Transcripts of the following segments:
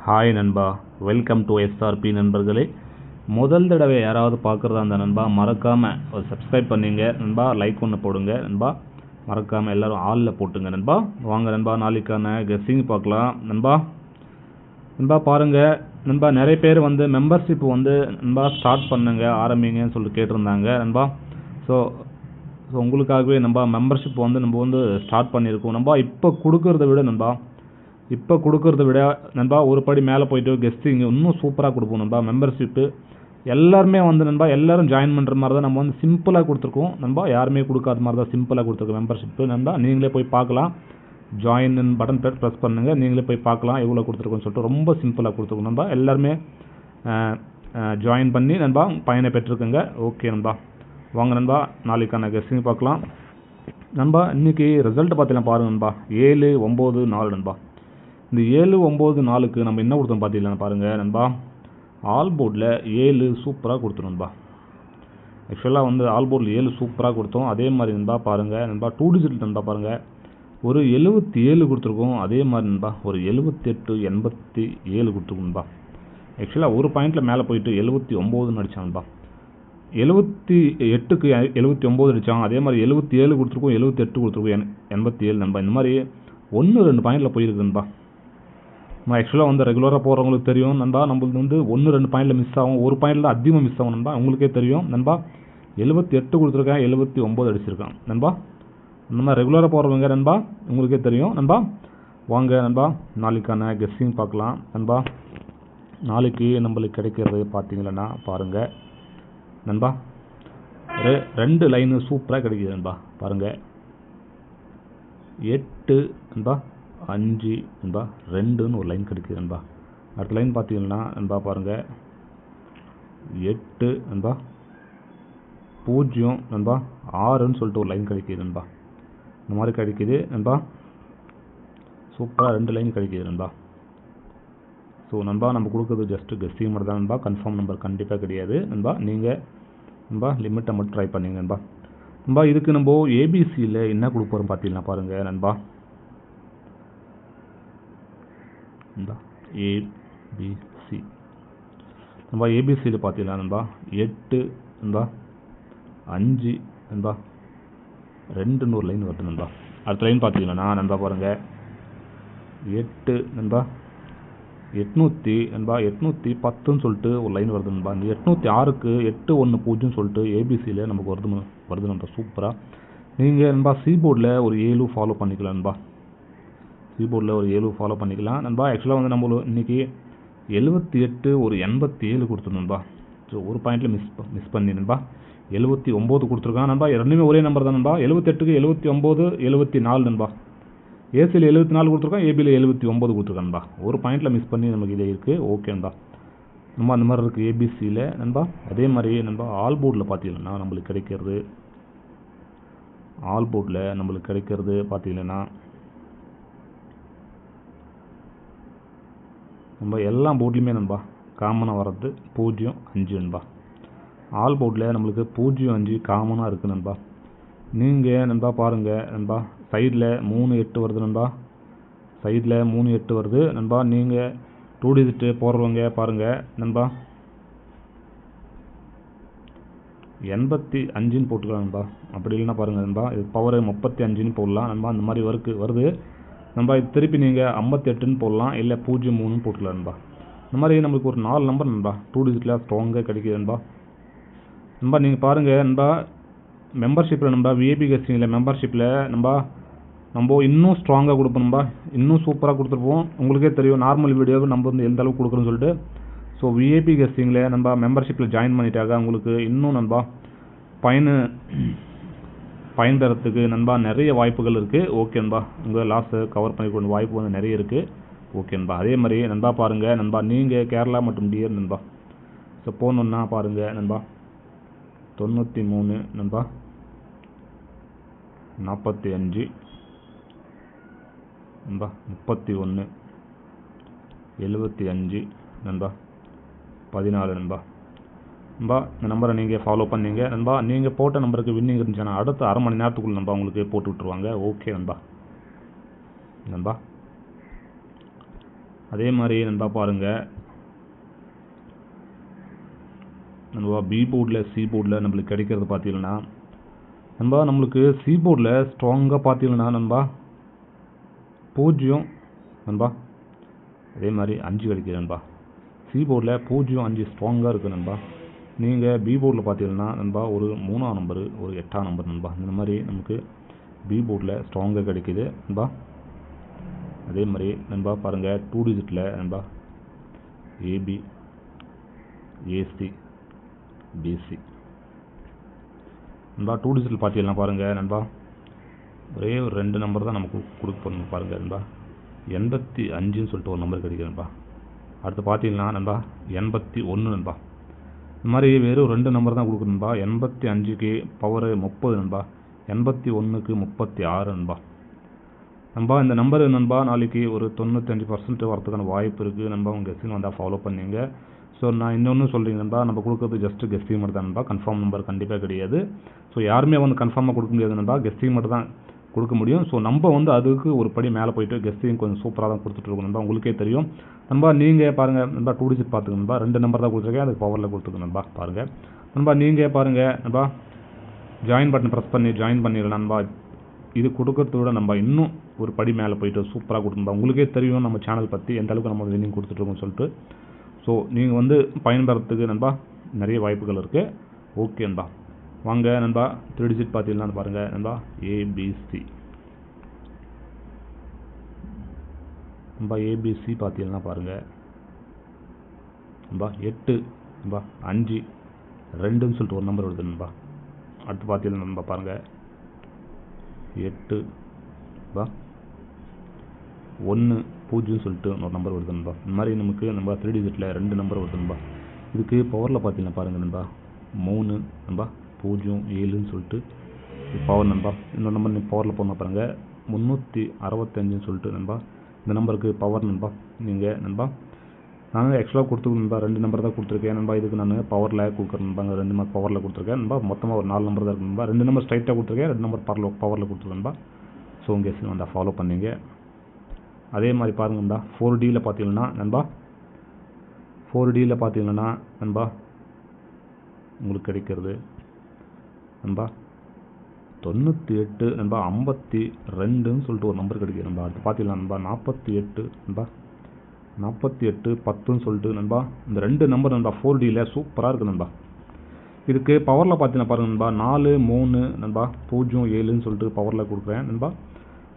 Hi நண்பா, welcome to SRP நண்பர்களே. முதல் தடவை யாராவது பார்க்குறதா இருந்தால் நண்பா மறக்காமல் ஒரு சப்ஸ்கிரைப் பண்ணிங்க நண்பா, லைக் ஒன்று போடுங்க நண்பா, மறக்காமல் எல்லோரும் ஆளில் போட்டுங்க நண்பா. வாங்க நண்பா, நாளைக்கான கெஸ்ஸிங் பார்க்கலாம் நண்பா. நண்பா பாருங்கள் நண்பா, நிறைய பேர் வந்து மெம்பர்ஷிப் வந்து நண்பா ஸ்டார்ட் பண்ணுங்க ஆரம்பிங்கன்னு சொல்லிட்டு கேட்டிருந்தாங்க நண்பா. ஸோ உங்களுக்காகவே நண்பா மெம்பர்ஷிப் வந்து நம்ம வந்து ஸ்டார்ட் பண்ணியிருக்கோம் நண்பா. இப்போ கொடுக்கறத விட நண்பா ஒரு படி மேலே போயிட்டு கெஸ்டிங் இன்னும் சூப்பராக கொடுப்போம் நண்பா. மெம்பர்ஷிப்பு எல்லாருமே வந்து நண்பா எல்லோரும் ஜாயின் பண்ணுற மாதிரி தான் நம்ம வந்து சிம்பிளாக கொடுத்துருக்கோம் நண்பா. யாருமே கொடுக்காத மாதிரி தான் சிம்பிளாக கொடுத்துருக்கோம் மெம்பர்ஷிப்பு நண்பா. நீங்களே போய் பார்க்கலாம், ஜாயின் பட்டன் ப்ரெஸ் பண்ணுங்கள், நீங்களே போய் பார்க்கலாம் எவ்வளோ கொடுத்துருக்கோன்னு சொல்லிட்டு. ரொம்ப சிம்பிளாக கொடுத்துருக்கோம் நண்பா. எல்லாருமே ஜாயின் பண்ணி நண்பா பயனை பெற்றுக்குங்க. ஓகே நண்பா, வாங்க நண்பா நாளைக்கான கெஸ்டிங் பார்க்கலாம் நண்பா. இன்றைக்கி ரிசல்ட் பார்த்தீங்கன்னா பாருங்கள் நண்பா, 7-9-4 நண்பா. இந்த 7-9-4க்கு நம்ம என்ன கொடுத்தோம் பார்த்தீங்கன்னா பாருங்கள் நண்பா, ஆல் போர்டில் 7 சூப்பராக கொடுத்தோம் நண்பா. ஆக்சுவலாக வந்து ஆல் போர்டில் 7 சூப்பராக கொடுத்தோம். அதே மாதிரி நண்பா பாருங்கள் நண்பா, 2 டிஜிட் நண்பா பாருங்கள் ஒரு 77 கொடுத்துருக்கோம். அதே மாதிரி நண்பா ஒரு 78-87 கொடுத்துருக்கோம் நண்பா. ஆக்சுவலாக ஒரு பாயிண்டில் மேலே போயிட்டு 79 அடித்தான் நண்பா. 78க்கு 79 அடித்தான். அதே மாதிரி 77 கொடுத்துருக்கோம், 78 கொடுத்துருக்கோம், 87 நண்பா. இந்த மாதிரி 1-2 பாயிண்டில் போயிருக்கு நண்பா. நம்ம ஆக்சுவலாக வந்து ரெகுலராக போகிறவங்களுக்கு தெரியும் நண்பா, நம்மளுக்கு வந்து 1-2 பாயிண்டில் மிஸ் ஆகும், ஒரு பாயிண்டில் தான் அதிகமாக மிஸ் ஆகும் நண்பா. உங்களுக்கே தெரியும் நண்பா. 78 கொடுத்துருக்கேன், 79 அடிச்சிருக்கான் நண்பா. இந்த மாதிரி ரெகுலராக போகிறவங்க நண்பா உங்களுக்கே தெரியும் நண்பா. வாங்க நண்பா நாளைக்கான கெஸ்ஸிங் பார்க்கலாம் நண்பா. நாளைக்கு நம்மளுக்கு கிடைக்கிறது பார்த்தீங்கன்னா பாருங்கள் நண்பா, 2 லைனு சூப்பராக கிடைக்கிது நண்பா. பாருங்கள் 8 நண்பா 5 நண்பா 2ன்னு ஒரு லைன் கிடைக்குது நண்பா. அடுத்த லைன் பார்த்தீங்கன்னா நண்பா பாருங்கள் 8 நண்பா 0 நண்பா 6ன்னு சொல்லிட்டு ஒரு லைன் கிடைக்குது நண்பா. இந்த மாதிரி கிடைக்குது நண்பா. சூப்பராக 2 லைன் கிடைக்குது நண்பா. ஸோ நண்பா நம்ம கொடுக்குறது ஜஸ்ட்டு கெஸ்ஸிங் மட்டும் தான் நண்பா, கன்ஃபார்ம் நம்பர் கண்டிப்பாக கிடையாது நண்பா. நீங்கள் நண்பா லிமிட்டை மட்டும் ட்ரை பண்ணிங்க நண்பா. நண்பா இதுக்கு நம்ம ஏபிசியில் என்ன கொடுக்க போகிறோம் பார்த்தீங்கன்னா பாருங்கள் நண்பா. நண்பா ஏபிசி நண்பா, ஏபிசியில் பார்த்தீங்கன்னா நண்பா 8 நண்பா 5 நண்பா 2ன்னு ஒரு லைன் வருது நண்பா. அடுத்த லைன் பார்த்தீங்கன்னா நண்பா பாருங்கள் 8 நண்பா 800 நண்பா 810ன்னு சொல்லிட்டு ஒரு லைன் வருது நண்பா. இந்த 806க்கு 810 சொல்லிட்டு ஏபிசியில் நமக்கு வருது நண்பா. சூப்பராக நீங்கள் நண்பா சிபோர்டில் ஒரு 7 ஃபாலோ பண்ணிக்கலாம் நண்பா. கீபோர்டில் ஒரு 7 ஃபாலோ பண்ணிக்கலாம் நண்பா. ஆக்சுவலாக வந்து நம்ம இன்றைக்கி 78 ஒரு 87 கொடுத்துருந்தோம் நண்பா. ஸோ ஒரு பாயிண்டில் மிஸ் பண்ணி நண்பா 79 கொடுத்துருக்கான் நண்பா. ரெண்டுமே ஒரே நம்பர் தான் நண்பா. 78க்கு 79 74 நண்பா. ஏசியில் 74 கொடுத்துருக்கான், ஏபியில் 79 கொடுத்துருக்கான் நண்பா. ஒரு பாயிண்டில் மிஸ் பண்ணி நமக்கு இதே இருக்குது. ஓகே நண்பா, நம்ம அந்த மாதிரி இருக்குது ஏபிசியில் நண்பா. அதே மாதிரி நண்பா ஆல் போர்டில் பார்த்தீங்கன்னா நம்மளுக்கு கிடைக்கிறது பார்த்தீங்கன்னா நம்ம எல்லா போர்ட்லேயுமே நண்பா காமனாக வர்றது 0-5 நண்பா. ஆல் போர்டில் நம்மளுக்கு 0-5 காமனாக இருக்குது நண்பா. நீங்கள் நண்பா பாருங்கள் நண்பா, சைடில் 3-8 வருது நண்பா. சைடில் 3-8 வருது நண்பா. நீங்கள் 2 டிஜிட்டு போடுறவங்க பாருங்கள் நண்பா 85ன்னு போட்டுக்கலாம் நண்பா. அப்படி இல்லைன்னா பாருங்கள் நண்பா, இது பவர் 35ன்னு போடலாம் நண்பா. அந்த மாதிரி வருது நண்பா. இது திருப்பி நீங்கள் 58ன்னு போடலாம், இல்லை 03ன்னு போட்டுக்கலாம் நண்பா. இந்த மாதிரி நம்மளுக்கு ஒரு 4 நம்பர் நண்பா 2 டிஜிட்டில் ஸ்ட்ராங்காக கிடைக்கிது நண்பா. நண்பா நீங்கள் பாருங்கள் நண்பா, மெம்பர்ஷிப்பில் நண்பா விஐபி கெஸ்டிங்கில் மெம்பர்ஷிப்பில் நம்ம இன்னும் ஸ்ட்ராங்காக கொடுப்போம் நண்பா, இன்னும் சூப்பராக கொடுத்துருப்போம். உங்களுக்கே தெரியும் நார்மல் வீடியோவுக்கு நம்ம வந்து எந்த அளவுக்கு கொடுக்குறோன்னு சொல்லிட்டு. ஸோ விஐபி கெஸ்டிங்கில் நண்பா மெம்பர்ஷிப்பில் ஜாயின் பண்ணிட்டாங்க உங்களுக்கு இன்னும் நண்பா பயன் தரத்துக்கு நண்பா நிறைய வாய்ப்புகள் இருக்குது. ஓகே நண்பா, உங்கள் லாஸை கவர் பண்ணிக்கொண்டு வாய்ப்பு வந்து நிறைய இருக்குது. ஓகே நண்பா. அதே மாதிரி நண்பா பாருங்கள் நண்பா, நீங்கள் கேரளா மற்றும் டிஆர் நண்பா ஸோ போகணுன்னா பாருங்கள் நண்பா 93 நண்பா 45 நண்பா 31 75 நண்பா 14 நண்பா. நண்பா இந்த நம்பரை நீங்கள் ஃபாலோ பண்ணீங்க நண்பா. நீங்கள் போட்ட நம்பருக்கு வின்னிங் இருந்துச்சுன்னா அடுத்த அரை மணி நேரத்துக்குள்ள நண்பா உங்களுக்கு போட்டு விட்ருவாங்க. ஓகே நண்பா. அதே மாதிரி நண்பா பாருங்கள் நண்பா பி போர்டில் சி போர்டில் நம்மளுக்கு கிடைக்கிறது பார்த்தீங்கன்னா நண்பா நம்மளுக்கு சி போர்டில் ஸ்ட்ராங்காக பார்த்தீங்கன்னா நண்பா 0 நண்பா அதே மாதிரி 5 கிடைக்குது நண்பா. சி போர்டில் 0 5 ஸ்ட்ராங்காக இருக்குது நண்பா. நீங்கள் பி போர்டில் பார்த்தீங்கன்னா நண்பா ஒரு 3ஆம் நம்பரு ஒரு 8ஆம் நம்பர் நண்பா. இந்த மாதிரி நமக்கு பி போர்டில் ஸ்ட்ராங்காக கிடைக்குது நண்பா. அதே மாதிரி நண்பா பாருங்கள் 2 டிஜிட்டில் நண்பா ஏபி ஏசி பிசி நண்பா 2 டிஜிட்டில் பார்த்தீங்கன்னா பாருங்கள் நண்பா ஒரே ஒரு 2 நம்பர் தான் நமக்கு கொடுக்கணும் பாருங்கள் நண்பா. 85ன்னு சொல்லிட்டு ஒரு நம்பர் கிடைக்குது நண்பா. அடுத்து பார்த்தீங்கன்னா நண்பா 81 நண்பா. இந்த மாதிரி வெறும் 2 நம்பர் தான் கொடுக்கணும் நண்பா. 85க்கு பவர் 30 நண்பா. 81க்கு 36 நண்பா. நண்பா இந்த நம்பர் நண்பா நாளைக்கு ஒரு 95% வரதுக்கான வாய்ப்பு இருக்குது நண்பா. உங்கள் கெஸ்டிங் வந்தால் ஃபாலோ பண்ணிங்க. ஸோ நான் இன்னொன்று சொல்கிறீங்க நண்பா, நம்ம கொடுக்குறது ஜஸ்ட்டு கெஸ்டிங் மட்டும் தான் நண்பா. கன்ஃபார்ம் நம்பர் கண்டிப்பாக கிடையாது. ஸோ யாருமே வந்து கன்ஃபார்மாக கொடுக்க முடியாது நண்பா. கெஸ்டிங் மட்டும் தான் கொடுக்க முடியும். ஸோ நம்ம வந்து அதுக்கு ஒரு படி மேலே போயிட்டு கெஸ்டிங் கொஞ்சம் சூப்பராக தான் கொடுத்துட்ருக்கோம் நண்பா. உங்களுக்கே தெரியும் நண்பா. நீங்கள் பாருங்கள் நண்பா 2 டிஜிட் பார்த்துங்க நண்பா. 2 நம்பர் தான் கொடுத்துருக்கேன். அதுக்கு பவரில் கொடுத்துருக்கேன் நண்பா. பாருங்கள் நண்பா. நீங்கள் பாருங்கள் நண்பா ஜாயின் பட்டன் ப்ரெஸ் பண்ணி ஜாயின் பண்ணிடலாம் நண்பா. இது கொடுக்கறத விட நம்ம இன்னும் ஒரு படி மேலே போயிட்டு சூப்பராக கொடுத்துருந்தோம். உங்களுக்கே தெரியும் நம்ம சேனல் பற்றி எந்த அளவுக்கு நம்ம வின்னிங் கொடுத்துட்ருக்கோம்னு சொல்லிட்டு. ஸோ நீங்கள் வந்து பயன்பெறத்துக்கு நண்பா நிறைய வாய்ப்புகள் இருக்குது. ஓகே நண்பா. வாங்க நண்பா 3 டிஜிட் பார்த்தீங்கன்னா பாருங்கள் நண்பா ஏபிசி நண்பா. ஏபிசி பார்த்தீங்கன்னா பாருங்கள் நண்பா 8 நண்பா 5 2ன்னு சொல்லிட்டு ஒரு நம்பர் வருது நண்பா. அடுத்து பார்த்தீங்கன்னா நண்பா பாருங்கள் 8 நண்பா 1 0 சொல்லிட்டு ஒரு நம்பர் வருது நண்பா. இந்த மாதிரி நமக்கு நண்பா 3 டிஜிட்டில் 2 நம்பர் வருது நண்பா. இதுக்கு பவரில் பார்த்தீங்கன்னா பாருங்கள் நண்பா 3 நண்பா 0 7ன்னு சொல்லிட்டு பவர் நண்பா. இன்னொரு நம்பர் நீங்கள் பவரில் போன பாருங்கள் 365ன்னு சொல்லிட்டு நண்பா. இந்த நம்பருக்கு பவர் நண்பா. நீங்கள் நண்பா நான் ஆக்சுவலாக கொடுத்துருக்கேன் நண்பா. 2 நம்பர் தான் கொடுத்துருக்கேன் நண்பா. இதுக்கு நான் பவரில் கொடுக்குறேன் நண்பா. 2 நம்பர் பவரில் கொடுத்துருக்கேன் நண்பா. மொத்தமாக ஒரு 4 நம்பர் தான் இருக்குது நண்பா. 2 நம்பர் ஸ்ட்ரைட்டாக கொடுத்துருக்கேன். 2 நம்பர் பவரில் கொடுத்துருக்கேன் நண்பா. ஸோ உங்கள் கெஸ்டிங் வந்தால் ஃபாலோ பண்ணிங்க. அதே மாதிரி பாருங்க நண்பா 4Dயில் பார்த்தீங்கன்னா நண்பா 4Dயில் பார்த்தீங்கன்னா நண்பா உங்களுக்கு கிடைக்கிறது நண்பா 98 நண்பா 52ன்னு சொல்லிட்டு ஒரு நம்பர் கிடைக்குது நண்பா. அடுத்து பார்த்தீங்கன்னா நண்பா 48 நண்பா 48 10ன்னு சொல்லிட்டு நண்பா. இந்த 2 நம்பர் நண்பா 4Dயில் சூப்பராக இருக்குது நண்பா. இதுக்கு பவரில் பார்த்தீங்கன்னா பாருங்கள் நண்பா 4 3 நண்பா 0 7ன்னு சொல்லிட்டு பவரில் கொடுக்குறேன் நண்பா.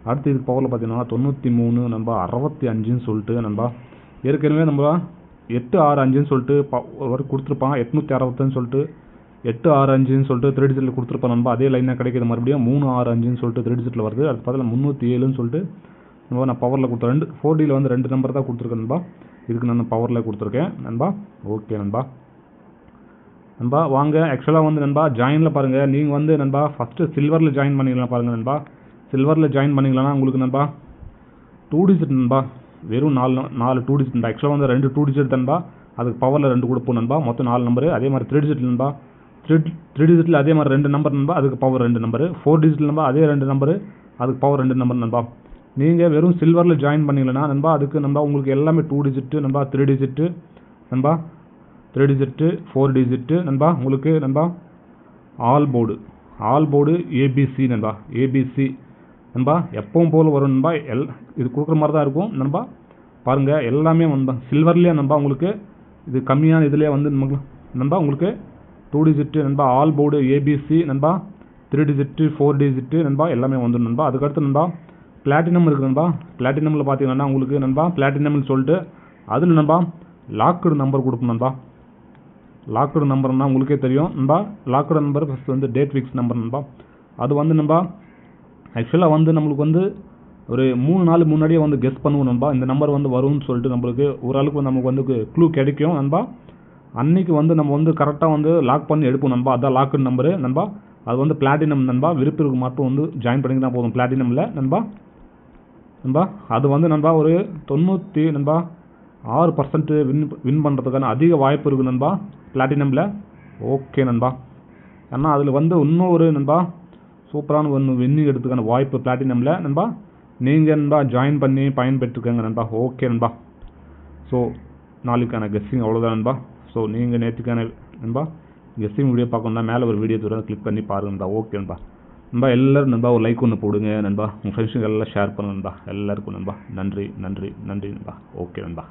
அடுத்து இதுக்கு பவரில் பார்த்தீங்கன்னா 93 நண்பா 65ன்னு சொல்லிட்டு நண்பா. ஏற்கனவே நண்பா 865ன்னு சொல்லிட்டு ஒரு கொடுத்துருப்பான். 865ன்னு சொல்லிட்டு 865ன்னு சொல்லிட்டு 3 டிஜிட்டில் கொடுத்துருப்பான் நண்பா. அதே லைனாக கிடைக்கிது மறுபடியும் 365ன்னு சொல்லிட்டு 3 டிஜிட்டில் வருது. அது பார்த்தீங்கன்னா 307ன்னு சொல்லிட்டு நண்பா நான் பவரில் கொடுத்தேன். 4Dயில் வந்து 2 நம்பர் தான் கொடுத்துருக்கேன் நண்பா. இதுக்கு நான் பவரில் கொடுத்துருக்கேன் நண்பா. ஓகே நண்பா. நண்பா வாங்க ஆக்சுவலாக வந்து நண்பா ஜாயினில் பாருங்கள். நீங்கள் வந்து நண்பா ஃபஸ்ட்டு சில்வரில் ஜாயின் பண்ணிக்கலாம் பாருங்கள் நண்பா. சில்வரில் ஜாயின் பண்ணிக்கலாம்னா உங்களுக்கு நண்பா 2 டிஜிட் நண்பா. வெறும் 4 2 டிஜிட் நண்பா. ஆக்சுவலாக வந்து 2 2 டிஜிட் நண்பா. அதுக்கு பவரில் 2 கொடுப்போம் நண்பா. மொத்தம் 4 நம்பரு. அதே மாதிரி 3 டிஜிட் நண்பா. 3 டிஜிட்டில் அதே மாதிரி 2 நம்பர் நண்பா. அதுக்கு பவர் 2 நம்பரு. 4 டிஜிட் நண்பா அதே 2 நம்பரு. அதுக்கு பவர் 2 நம்பர் நண்பா. நீங்கள் வெறும் சில்வரில் ஜாயின் பண்ணிக்கலனா நண்பா அதுக்கு நண்பா உங்களுக்கு எல்லாமே 2 டிஜிட்டு நண்பா 3 டிஜிட்டு நண்பா 3 டிஜிட்டு 4 டிஜிட்டு நண்பா. உங்களுக்கு நண்பா ஆல் போர்டு ஏபிசி நண்பா. ஏபிசி நண்பா எப்பவும் போல் வரும் நண்பா. இது கொடுக்குற மாதிரி தான் இருக்கும் நண்பா. பாருங்கள் எல்லாமே நண்பா சில்வர்லேயே நண்பா. உங்களுக்கு இது கம்மியான இதுலேயே வந்து நண்பா உங்களுக்கு 2 டிஜிட்டு நண்பா ஆல் போர்டு ஏபிசி நண்பா 3 டிஜிட்டு 4 டிஜிட்டு நண்பா எல்லாமே வந்துடும் நண்பா. அதுக்கடுத்து நண்பா பிளாட்டினம் இருக்குது நண்பா. பிளாட்டினமில் பார்த்தீங்கன்னா உங்களுக்கு நண்பா பிளாட்டினம்னு சொல்லிட்டு அதில் நண்பா லாக்டு நம்பர் கொடுக்கும் நண்பா. லாக்டு நம்பர்னால் உங்களுக்கே தெரியும் நண்பா. லாக்டு நம்பர் ஃபஸ்ட்டு வந்து டேட் ஃபிக்ஸ் நம்பர் நண்பா. அது வந்து நண்பா ஆக்சுவலாக வந்து நம்மளுக்கு வந்து ஒரு 3 நாள் முன்னாடியே வந்து கெஸ் பண்ணுவோம் நண்பா. இந்த நம்பர் வந்து வரும்னு சொல்லிட்டு நம்மளுக்கு ஓரளவுக்கு நமக்கு வந்து க்ளூ கிடைக்கும் நண்பா. அன்றைக்கி வந்து நம்ம வந்து கரெக்டாக வந்து லாக் பண்ணி எடுப்போம் நண்பா. அதான் லாக்டு நம்பரு நண்பா. அது வந்து பிளாட்டினம் நண்பா. விருப்பிற்கு மட்டும் வந்து ஜாயின் பண்ணிங்கன்னா போதும் பிளாட்டினமில் நண்பா. அது வந்து நண்பா ஒரு 90 நண்பா 6% வின் பண்ணுறதுக்கான அதிக வாய்ப்பு இருக்குது நண்பா பிளாட்டினமில். ஓகே நண்பா. ஏன்னா அதில் வந்து இன்னும் ஒரு நண்பா சூப்பரான ஒன்று வின்னிங் எடுத்துக்கான வாய்ப்பு பிளாட்டினமில் நண்பா. நீங்கள் நண்பா ஜாயின் பண்ணி பயன்பெற்றுக்கங்க நண்பா. ஓகே நண்பா. ஸோ நாளைக்கான கெஸ்ஸிங் அவ்வளோதான் நண்பா. ஸோ நீங்கள் நேற்றுக்கான நண்பா கெஸ்ஸிங் வீடியோ பார்க்கணுன்னா மேலே ஒரு வீடியோ தூரம் கிளிக் பண்ணி பாருங்க நண்பா. ஓகே நண்பா. நண்பா எல்லோரும் நண்பா ஒரு லைக் ஒன்று போடுங்க நண்பா. உங்கள் ஃப்ரெண்ட்ஸுக்கு எல்லாம் ஷேர் பண்ணுங்க நண்பா. எல்லாருக்கும் நண்பா நன்றி நன்றி நன்றி நண்பா. ஓகே நண்பா.